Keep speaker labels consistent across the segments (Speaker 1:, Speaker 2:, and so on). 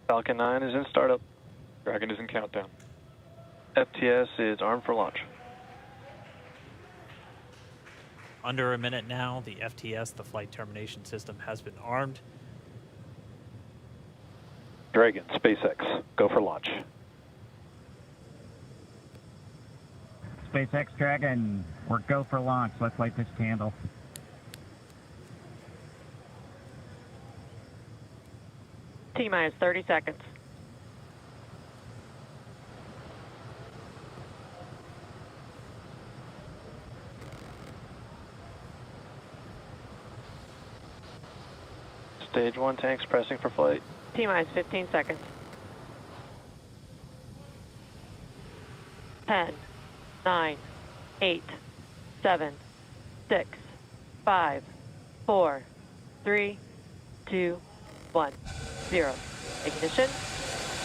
Speaker 1: Falcon 9 is in startup. Dragon is in countdown. FTS is armed for launch.
Speaker 2: Under a minute now, the FTS, the flight termination system, has been armed.
Speaker 1: Dragon, SpaceX, go for launch.
Speaker 3: SpaceX Dragon, we're go for launch. Let's light this candle.
Speaker 4: T-minus 30 seconds.
Speaker 1: Stage 1 tanks pressing for flight.
Speaker 4: T-minus 15 seconds. 10, 9, 8, 7, 6, 5, 4, 3, 2, 1, 0. Ignition.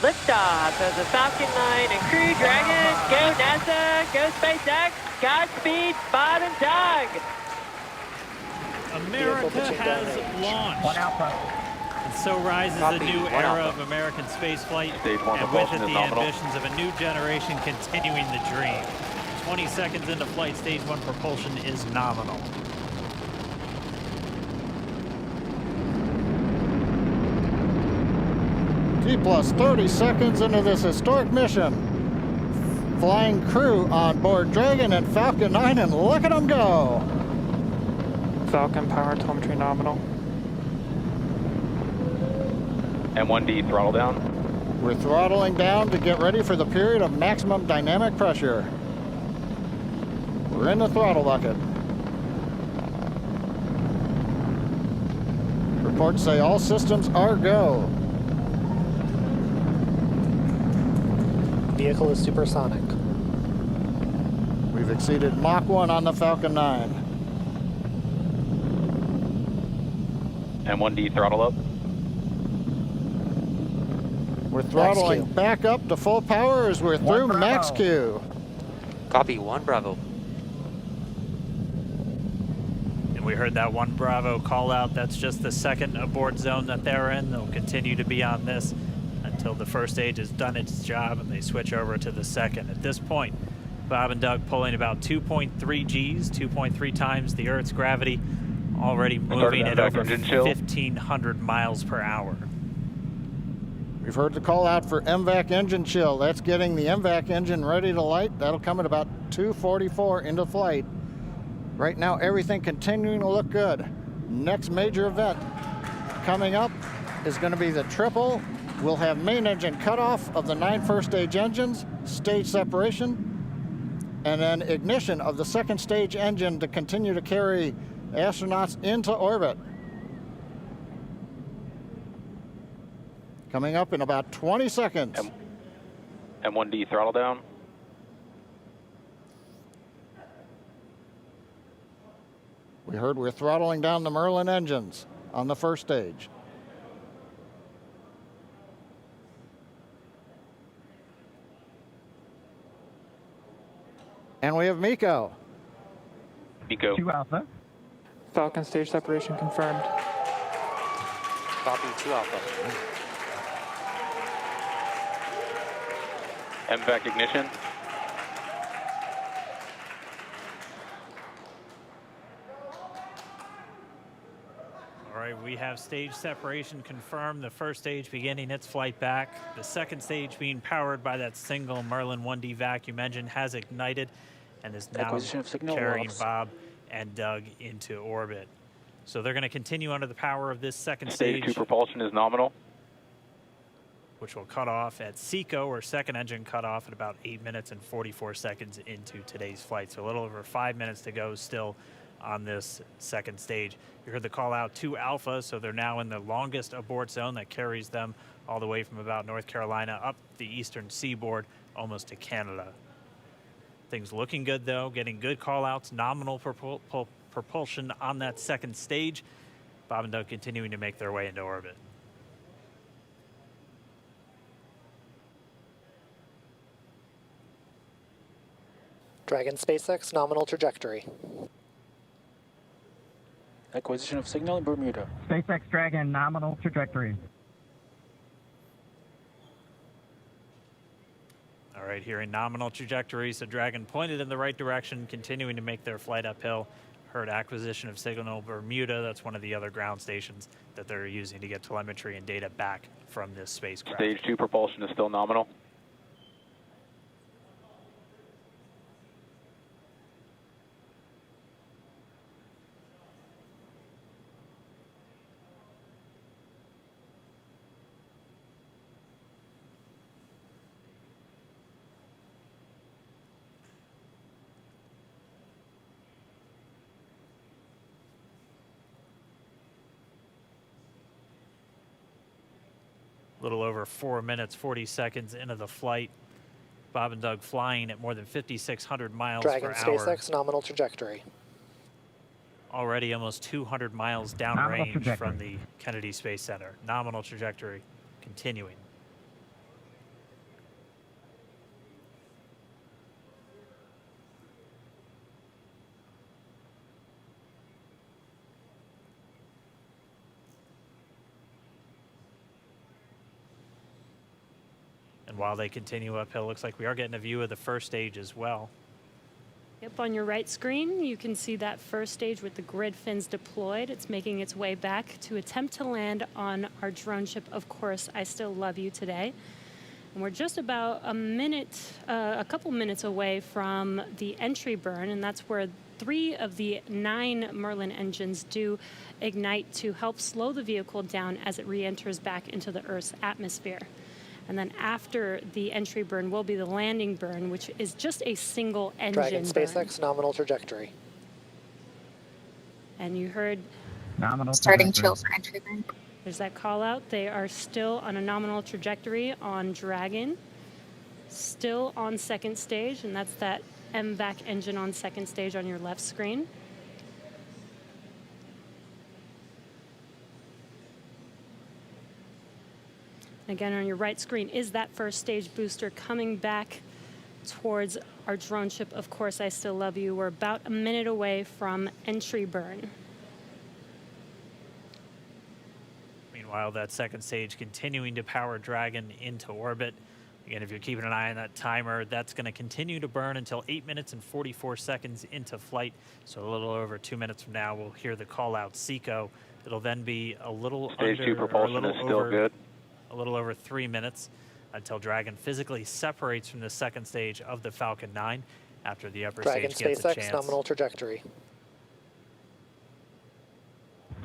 Speaker 4: Liftoff of the Falcon 9 and Crew Dragon. Go NASA, go SpaceX, Godspeed, Bob and Doug.
Speaker 2: America has launched.
Speaker 3: One Alpha.
Speaker 2: And so rises a new era of American spaceflight, and with it the ambitions of a new generation continuing the dream. 20 seconds into flight, stage 1 propulsion is nominal.
Speaker 5: T plus 30 seconds into this historic mission. Flying crew on board Dragon and Falcon 9, and look at them go.
Speaker 6: Falcon power telemetry nominal.
Speaker 1: M1D throttle down.
Speaker 5: We're throttling down to get ready for the period of maximum dynamic pressure. We're in the throttle bucket. Reports say all systems are go.
Speaker 7: Vehicle is supersonic.
Speaker 5: We've exceeded Mach 1 on the Falcon 9.
Speaker 1: M1D throttle up.
Speaker 5: We're throttling back up to full power as we're through max Q.
Speaker 8: Copy, 1 Bravo.
Speaker 2: And we heard that 1 Bravo call out. That's just the second abort zone that they're in. They'll continue to be on this until the first stage has done its job and they switch over to the second. At this point, Bob and Doug pulling about 2.3 Gs, 2.3 times the Earth's gravity, already moving at over 1,500 miles per hour.
Speaker 5: We've heard the call out for MVAC engine chill. That's getting the MVAC engine ready to light. That'll come at about 2:44 into flight. Right now, everything continuing to look good. Next major event coming up is going to be the triple. We'll have main engine cutoff of the 9 first stage engines, stage separation, and then ignition of the second stage engine to continue to carry astronauts into orbit. Coming up in about 20 seconds.
Speaker 1: M1D throttle down.
Speaker 5: We heard we're throttling down the Merlin engines on the first stage. And we have Miko.
Speaker 1: Miko.
Speaker 3: 2 Alpha.
Speaker 6: Falcon stage separation confirmed.
Speaker 8: Copy, 2 Alpha.
Speaker 1: MVAC ignition.
Speaker 2: All right, we have stage separation confirmed. The first stage beginning its flight back. The second stage being powered by that single Merlin 1D vacuum engine has ignited and is now carrying Bob and Doug into orbit. So they're going to continue under the power of this second stage.
Speaker 1: Stage 2 propulsion is nominal.
Speaker 2: Which will cut off at SECO, or second engine cut off at about 8 minutes and 44 seconds into today's flight. So a little over 5 minutes to go still on this second stage. You heard the call out to Alpha, so they're now in the longest abort zone that carries them all the way from about North Carolina up the eastern seaboard, almost to Canada. Things looking good though, getting good call outs, nominal propulsion on that second stage. Bob and Doug continuing to make their way into orbit.
Speaker 7: Dragon SpaceX nominal trajectory.
Speaker 6: Acquisition of signal in Bermuda.
Speaker 3: SpaceX Dragon nominal trajectory.
Speaker 2: All right, here in nominal trajectory, so Dragon pointed in the right direction, continuing to make their flight uphill. Heard acquisition of signal Bermuda. That's one of the other ground stations that they're using to get telemetry and data back from this spacecraft.
Speaker 1: Stage 2 propulsion is still nominal.
Speaker 2: A little over 4 minutes, 40 seconds into the flight. Bob and Doug flying at more than 5,600 miles
Speaker 7: Dragon
Speaker 2: per hour.
Speaker 7: SpaceX nominal trajectory.
Speaker 2: Already almost 200 miles
Speaker 3: Nominal
Speaker 2: downrange
Speaker 3: trajectory.
Speaker 2: from the Kennedy Space Center. Nominal trajectory continuing. And while they continue uphill, looks like we are getting a view of the first stage as well.
Speaker 9: Yep, on your right screen, you can see that first stage with the grid fins deployed. It's making its way back to attempt to land on our drone ship, Of Course, I Still Love You Today. And we're just about a couple minutes away from the entry burn, and that's where 3 of the 9 Merlin engines do ignite to help slow the vehicle down as it re-enters back into the Earth's atmosphere. And then after the entry burn will be the landing burn, which is just a single engine
Speaker 7: Dragon
Speaker 9: burn.
Speaker 7: SpaceX nominal trajectory.
Speaker 9: And you heard
Speaker 3: Nominal
Speaker 10: Starting
Speaker 3: trajectory.
Speaker 10: chill for entry burn.
Speaker 9: there's that call out. They are still on a nominal trajectory on Dragon, still on second stage, and that's that MVAC engine on second stage on your left screen. Again, on your right screen is that first stage booster coming back towards our drone ship, Of Course, I Still Love You. We're about a minute away from entry burn.
Speaker 2: Meanwhile, that second stage continuing to power Dragon into orbit. Again, if you're keeping an eye on that timer, that's going to continue to burn until 8 minutes and 44 seconds into flight. So a little over 2 minutes from now, we'll hear the call out SECO. It'll then be a little
Speaker 1: Stage
Speaker 2: under,
Speaker 1: 2 propulsion is still good.
Speaker 2: a little over 3 minutes until Dragon physically separates from the second stage of the Falcon 9 after the upper
Speaker 7: Dragon
Speaker 2: stage gets a
Speaker 7: SpaceX
Speaker 2: chance.
Speaker 7: nominal trajectory.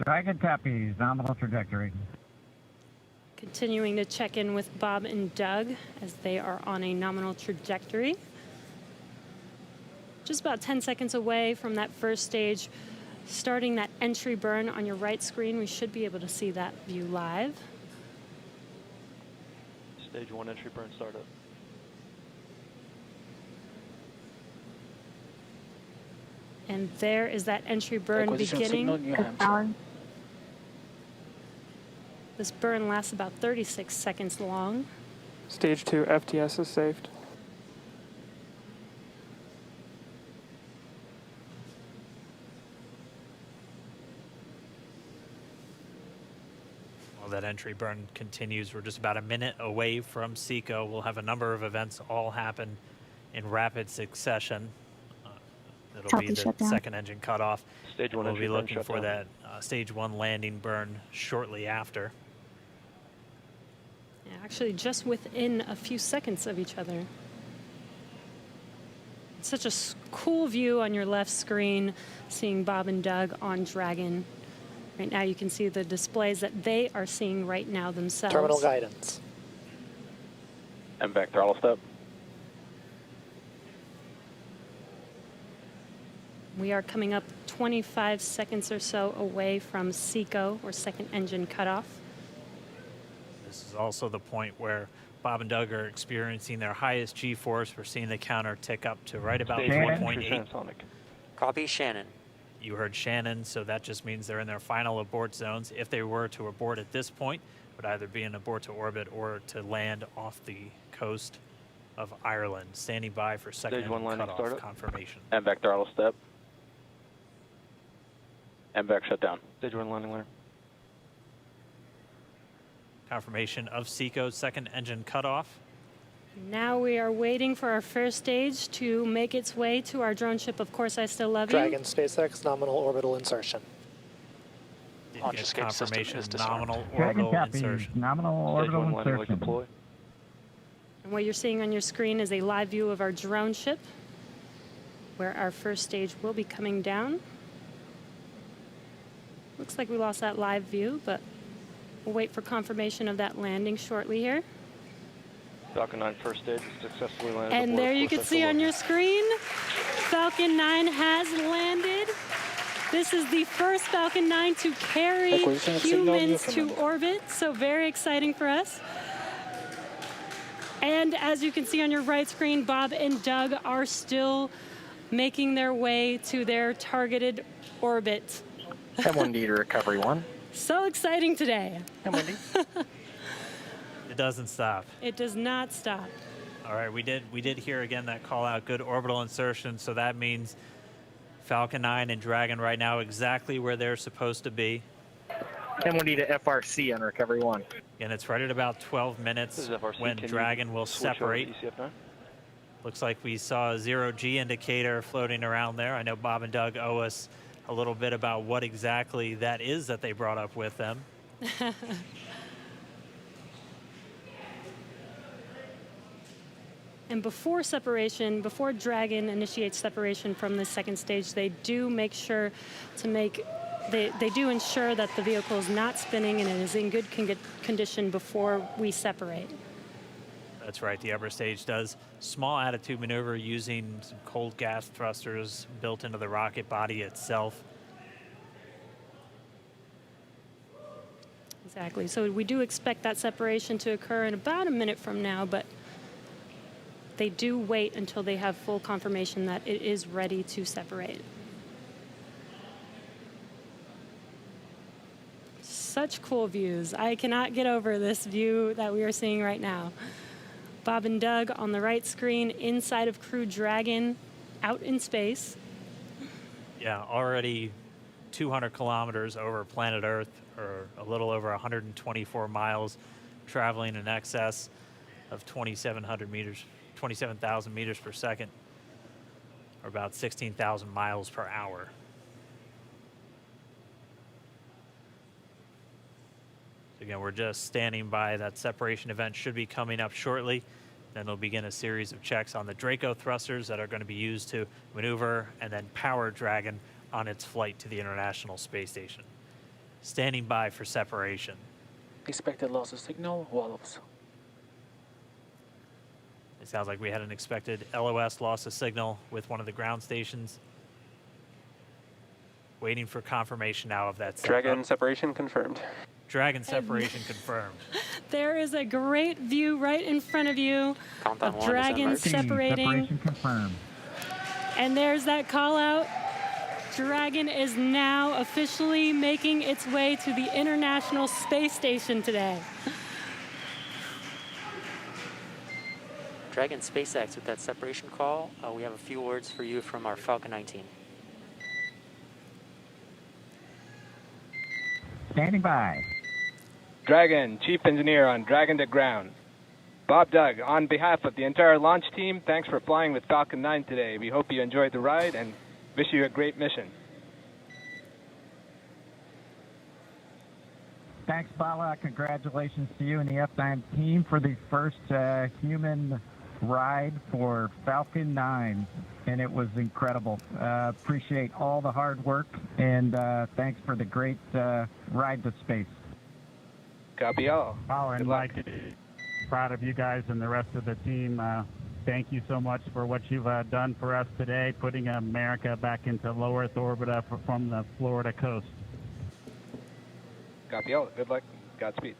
Speaker 3: Dragon copies. Nominal trajectory.
Speaker 9: Continuing to check in with Bob and Doug as they are on a nominal trajectory. Just about 10 seconds away from that first stage, starting that entry burn on your right screen. We should be able to see that view live.
Speaker 1: Stage 1 entry burn startup.
Speaker 9: And there is that entry burn beginning. This burn lasts about 36 seconds long.
Speaker 6: Stage 2 FTS is saved.
Speaker 2: While that entry burn continues, we're just about a minute away from SECO. We'll have a number of events all happen in rapid succession. It'll
Speaker 10: Copy,
Speaker 2: be the
Speaker 10: shutdown.
Speaker 2: second engine cutoff.
Speaker 1: Stage 1
Speaker 2: We'll
Speaker 1: entry
Speaker 2: be
Speaker 1: burn
Speaker 2: looking
Speaker 1: shut
Speaker 2: for
Speaker 1: down.
Speaker 2: that stage 1 landing burn shortly after.
Speaker 9: Yeah, actually, just within a few seconds of each other. It's such a cool view on your left screen, seeing Bob and Doug on Dragon. Right now, you can see the displays that they are seeing right now themselves.
Speaker 7: Terminal guidance.
Speaker 1: MVAC throttle step.
Speaker 9: We are coming up 25 seconds or so away from SECO, or second engine cutoff.
Speaker 2: This is also the point where Bob and Doug are experiencing their highest G-force. We're seeing the counter tick up to right about
Speaker 1: Stage 1
Speaker 2: 1.8.
Speaker 1: entry transonic.
Speaker 8: Copy, Shannon.
Speaker 2: You heard Shannon, so that just means they're in their final abort zones. If they were to abort at this point, it would either be an abort to orbit or to land off the coast of Ireland. Standing by for second
Speaker 1: Stage 1 landing
Speaker 2: cutoff
Speaker 1: startup.
Speaker 2: confirmation.
Speaker 1: MVAC throttle step. MVAC shut down. Stage 1 landing liner.
Speaker 2: Confirmation of SECO's second engine cutoff.
Speaker 9: Now we are waiting for our first stage to make its way to our drone ship. Of course, I still love you.
Speaker 7: Dragon SpaceX nominal orbital insertion.
Speaker 2: Didn't
Speaker 10: Launch
Speaker 2: get
Speaker 10: escape system
Speaker 2: confirmation.
Speaker 10: is disarmed.
Speaker 2: Nominal
Speaker 3: Dragon
Speaker 2: orbital
Speaker 3: copy.
Speaker 2: insertion.
Speaker 3: Nominal
Speaker 1: Stage
Speaker 3: orbital
Speaker 1: 1 landing leg
Speaker 3: insertion.
Speaker 1: deploy.
Speaker 9: And what you're seeing on your screen is a live view of our drone ship, where our first stage will be coming down. Looks like we lost that live view, but we'll wait for confirmation of that landing shortly here.
Speaker 1: Falcon 9 first stage is successfully landed.
Speaker 9: And
Speaker 1: aboard
Speaker 9: there you
Speaker 1: course
Speaker 9: can see on your screen, Falcon 9 has landed. This is the first Falcon 9 to carry humans to orbit, so very exciting for us. And as you can see on your right screen, Bob and Doug are still making their way to their targeted orbit.
Speaker 10: M1D to recovery 1.
Speaker 9: So exciting today.
Speaker 10: M1D.
Speaker 2: It doesn't stop.
Speaker 9: It does not stop.
Speaker 2: All right, we did hear again that call out, good orbital insertion, so that means Falcon 9 and Dragon right now exactly where they're supposed to be.
Speaker 10: M1D to FRC on recovery 1.
Speaker 2: And it's right at about 12
Speaker 1: This
Speaker 2: minutes
Speaker 1: is FRC.
Speaker 2: when
Speaker 1: Can you
Speaker 2: Dragon will
Speaker 1: switch over to
Speaker 2: separate.
Speaker 1: ECF9?
Speaker 2: Looks like we saw a 0G indicator floating around there. I know Bob and Doug owe us a little bit about what exactly that is that they brought up with them.
Speaker 9: And before separation, before Dragon initiates separation from the second stage, they do make sure to make, they do ensure that the vehicle is not spinning and it is in good condition before we separate.
Speaker 2: That's right, the upper stage does small attitude maneuver using some cold gas thrusters built into the rocket body itself.
Speaker 9: Exactly, so we do expect that separation to occur in about a minute from now, but they do wait until they have full confirmation that it is ready to separate. Such cool views. I cannot get over this view that we are seeing right now. Bob and Doug on the right screen, inside of Crew Dragon, out in space.
Speaker 2: Yeah, already 200 kilometers over planet Earth, or a little over 124 miles, traveling in excess of 2,700 meters. 27,000 meters per second, or about 16,000 miles per hour. So again, we're just standing by. That separation event should be coming up shortly. Then they'll begin a series of checks on the Draco thrusters that are going to be used to maneuver and then power Dragon on its flight to the International Space Station. Standing by for separation.
Speaker 10: Expected loss of signal, wallows.
Speaker 2: It sounds like we had an expected LOS loss of signal with one of the ground stations. Waiting for confirmation now of that setup.
Speaker 11: Dragon separation confirmed.
Speaker 2: Dragon separation confirmed.
Speaker 9: There is a great view right in front of you
Speaker 8: Countdown
Speaker 9: of
Speaker 8: 1 is
Speaker 9: Dragon
Speaker 8: emerged.
Speaker 9: separating.
Speaker 3: Separation confirmed.
Speaker 9: And there's that call out. Dragon is now officially making its way to the International Space Station today.
Speaker 8: Dragon SpaceX with that separation call. We have a few words for you from our Falcon 9 team.
Speaker 3: Standing by.
Speaker 11: Dragon, Chief Engineer on Dragon to Ground. Bob Doug, on behalf of the entire launch team, thanks for flying with Falcon 9 today. We hope you enjoyed the ride and wish you a great mission.
Speaker 3: Thanks, Bala. Congratulations to you and the F9 team for the first human ride for Falcon 9, and it was incredible. Appreciate all the hard work, and thanks for the great ride to space.
Speaker 11: Copy all.
Speaker 3: Oh,
Speaker 11: Good
Speaker 3: and
Speaker 11: luck.
Speaker 3: Mike, proud of you guys and the rest of the team. Thank you so much for what you've done for us today, putting America back into low Earth orbit from the Florida coast.
Speaker 11: Copy all. Good luck. Godspeed.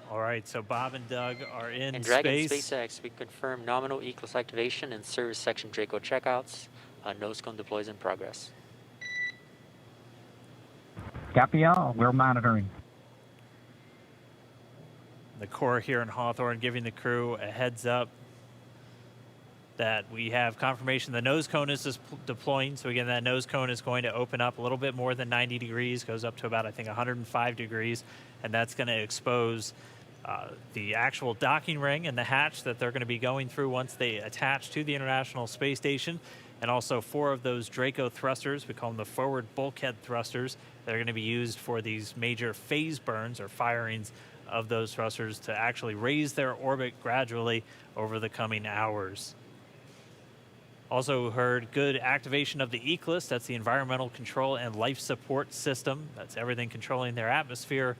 Speaker 2: All right, so Bob and Doug are in
Speaker 8: And Dragon
Speaker 2: space.
Speaker 8: SpaceX, we confirm nominal ECLS activation and service section Draco checkouts. Nose cone deploys in progress.
Speaker 3: Copy all. We're monitoring.
Speaker 2: The Corps here in Hawthorne giving the crew a heads up that we have confirmation the nose cone is deploying. So again, that nose cone is going to open up a little bit more than 90 degrees, goes up to about, I think, 105 degrees, and that's going to expose the actual docking ring and the hatch that they're going to be going through once they attach to the International Space Station, and also 4 of those Draco thrusters, we call them the forward bulkhead thrusters, that are going to be used for these major phase burns or firings of those thrusters to actually raise their orbit gradually over the coming hours. Also heard good activation of the ECLSS, that's the Environmental Control and Life Support System. That's everything controlling their atmosphere,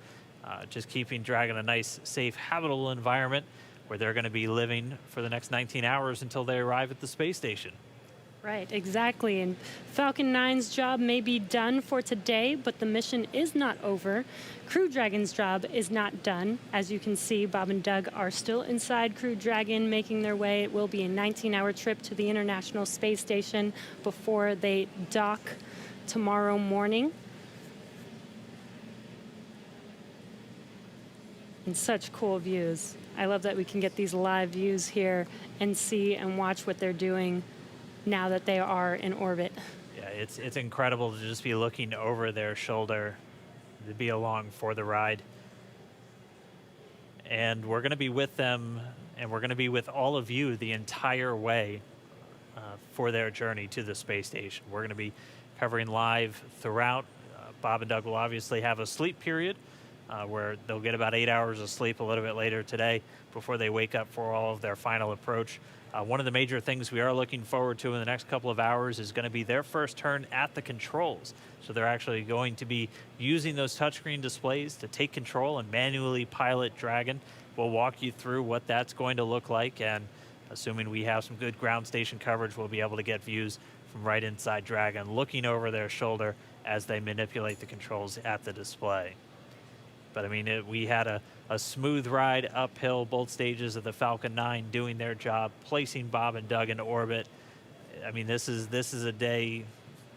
Speaker 2: just keeping Dragon a nice, safe, habitable environment where they're going to be living for the next 19 hours until they arrive at the space station.
Speaker 9: Right, exactly. And Falcon 9's job may be done for today, but the mission is not over. Crew Dragon's job is not done. As you can see, Bob and Doug are still inside Crew Dragon, making their way. It will be a 19-hour trip to the International Space Station before they dock tomorrow morning. And such cool views. I love that we can get these live views here and see and watch what they're doing now that they are in orbit.
Speaker 2: Yeah, it's incredible to just be looking over their shoulder, to be along for the ride. And we're going to be with them, and we're going to be with all of you the entire way for their journey to the space station. We're going to be covering live throughout. Bob and Doug will obviously have a sleep period where they'll get about 8 hours of sleep a little bit later today before they wake up for all of their final approach. One of the major things we are looking forward to in the next couple of hours is going to be their first turn at the controls. So they're actually going to be using those touchscreen displays to take control and manually pilot Dragon. We'll walk you through what that's going to look like, and assuming we have some good ground station coverage, we'll be able to get views from right inside Dragon, looking over their shoulder as they manipulate the controls at the display. But I mean, we had a smooth ride uphill, both stages of the Falcon 9 doing their job, placing Bob and Doug in orbit. I mean, this is a day,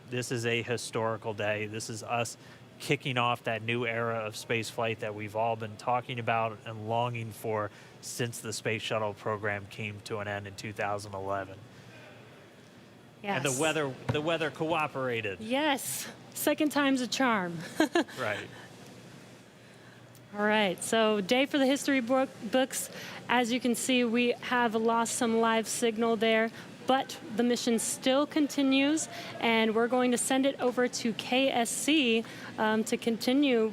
Speaker 2: this is a historical day. This is us kicking off that new era of space flight that we've all been talking about and longing for since the Space Shuttle program came to an end in 2011.
Speaker 9: Yes.
Speaker 2: And the weather cooperated.
Speaker 9: Yes, second time's a charm.
Speaker 2: Right.
Speaker 9: All right, so day for the history books. As you can see, we have lost some live signal there, but the mission still continues, and we're going to send it over to KSC to continue